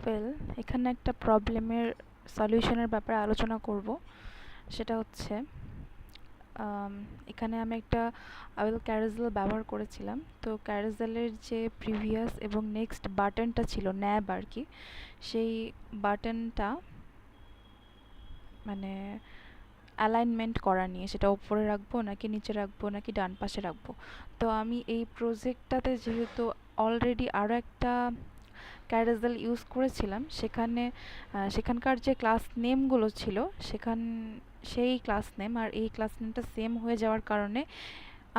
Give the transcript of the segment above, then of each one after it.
Well, এখানে একটা প্রবলেমের সলিউশনের ব্যাপারে আলোচনা করব। সেটা হচ্ছে এখানে আমি একটা আউল ক্যারোজেল ব্যবহার করেছিলাম। তো ক্যারোজেলের যে প্রিভিয়াস এবং নেক্সট বাটনটা ছিল, ন্যাব আর কি, সেই বাটনটা মানে অ্যালাইনমেন্ট করা নিয়ে, সেটা উপরে রাখবো নাকি নিচে রাখবো নাকি ডান পাশে রাখবো। তো আমি এই প্রজেক্টটাতে যেহেতু অলরেডি আরও একটা ক্যারোজেল ইউজ করেছিলাম, সেখানকার যে ক্লাস নেমগুলো ছিল সেই ক্লাস নেম আর এই ক্লাস নেমটা সেম হয়ে যাওয়ার কারণে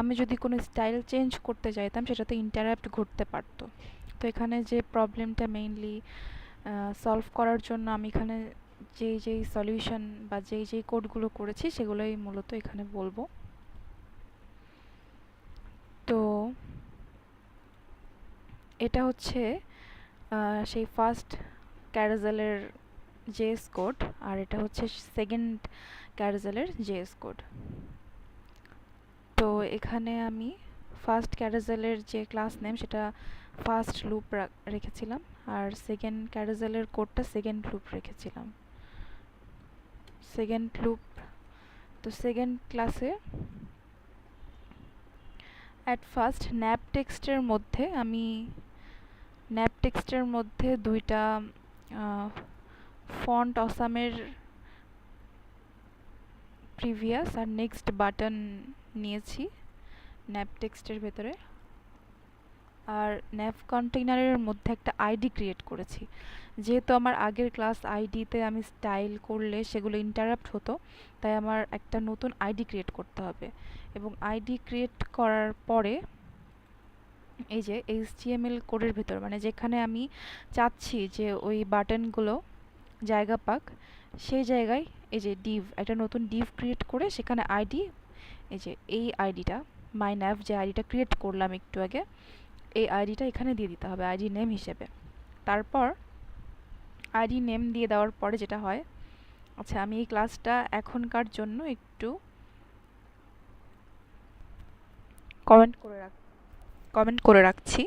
আমি যদি কোনো স্টাইল চেঞ্জ করতে চাইতাম সেটাতে ইন্টারাপ্ট ঘটতে পারতো। তো এখানে যে প্রবলেমটা মেইনলি সলভ করার জন্য আমি এখানে যেই সলিউশন বা যেই কোডগুলো করেছি সেগুলোই মূলত এখানে বলবো। তো এটা হচ্ছে সেই ফার্স্ট ক্যারোজেলের জেএস কোড, আর এটা হচ্ছে সেকেন্ড ক্যারোজেলের জেএস কোড। তো এখানে আমি ফার্স্ট ক্যারোজেলের যে ক্লাস নেম সেটা ফার্স্ট লুপ রেখেছিলাম, আর সেকেন্ড ক্যারোজেলের কোডটা সেকেন্ড লুপ রেখেছিলাম। সেকেন্ড লুপ, তো সেকেন্ড ক্লাসে অ্যাট ফার্স্ট ন্যাপ টেক্সটের মধ্যে দুইটা ফন্ট অসামের প্রিভিয়াস আর নেক্সট বাটন নিয়েছি ন্যাপ টেক্সটের ভেতরে, আর ন্যাপ কন্টেইনারের মধ্যে একটা আইডি ক্রিয়েট করেছি। যেহেতু আমার আগের ক্লাস আইডিতে আমি স্টাইল করলে সেগুলো ইন্টারাপ্ট হতো, তাই আমার একটা নতুন আইডি ক্রিয়েট করতে হবে। এবং আইডি ক্রিয়েট করার পরে এই যে HTML কোডের ভেতর, মানে যেখানে আমি চাচ্ছি যে ওই বাটনগুলো জায়গা পাক, সেই জায়গায় এই যে একটা নতুন ডিভ ক্রিয়েট করে সেখানে আইডি, এই আইডিটা মাই ন্যাভ যে আইডিটা ক্রিয়েট করলাম একটু আগে, এই আইডিটা এখানে দিয়ে দিতে হবে আইডি নেম হিসেবে। তারপর আইডি নেম দিয়ে দেওয়ার পরে যেটা হয়, আচ্ছা আমি এই ক্লাসটা এখনকার জন্য একটু কমেন্ট করে রাখছি।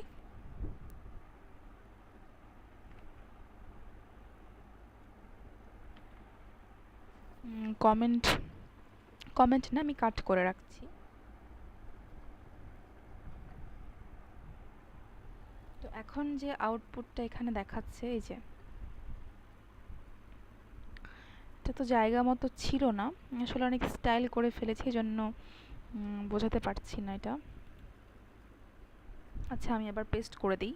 কমেন্ট না, আমি কাট করে রাখছি। তো এখন যে আউটপুটটা এখানে দেখাচ্ছে, এই যে এটা তো জায়গা মতো ছিল না, আসলে অনেক স্টাইল করে ফেলেছি, এই জন্য বোঝাতে পারছি না এটা। আচ্ছা আমি আবার পেস্ট করে দিই।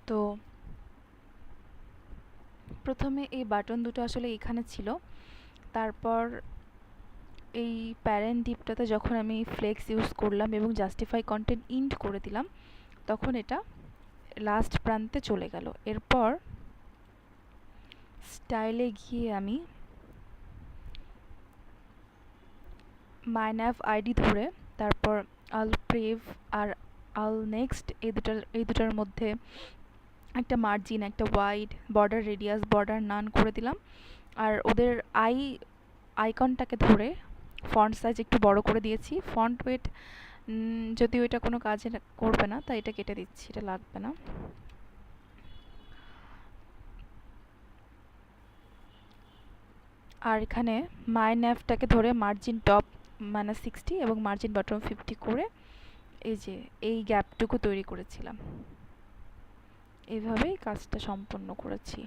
তো প্রথমে এই বাটন দুটো আসলে এখানে ছিল, তারপর এই প্যারেন্ট ডিপটাতে যখন আমি ফ্লেক্স ইউজ করলাম এবং জাস্টিফাই কন্টেন্ট ইন্ট করে দিলাম, তখন এটা লাস্ট প্রান্তে চলে গেল। এরপর স্টাইলে গিয়ে আমি মাইন্যাভ আইডি ধরে তারপর আল প্রেভ আর আল নেক্সট এই দুটার মধ্যে একটা মার্জিন, একটা ওয়াইড, বর্ডার রেডিয়াস, বর্ডার নান করে দিলাম। আর ওদের আইকনটাকে ধরে ফন্ট সাইজ একটু বড় করে দিয়েছি। ফন্ট ওয়েট যদিও এটা কোনো কাজে করবে না, তাই এটা কেটে দিচ্ছি, এটা লাগবে না। আর এখানে মাই ন্যাভটাকে ধরে মার্জিন টপ -60 এবং মার্জিন বটম 50 করে এই গ্যাপটুকু তৈরি করেছিলাম। এইভাবেই কাজটা সম্পন্ন করেছি।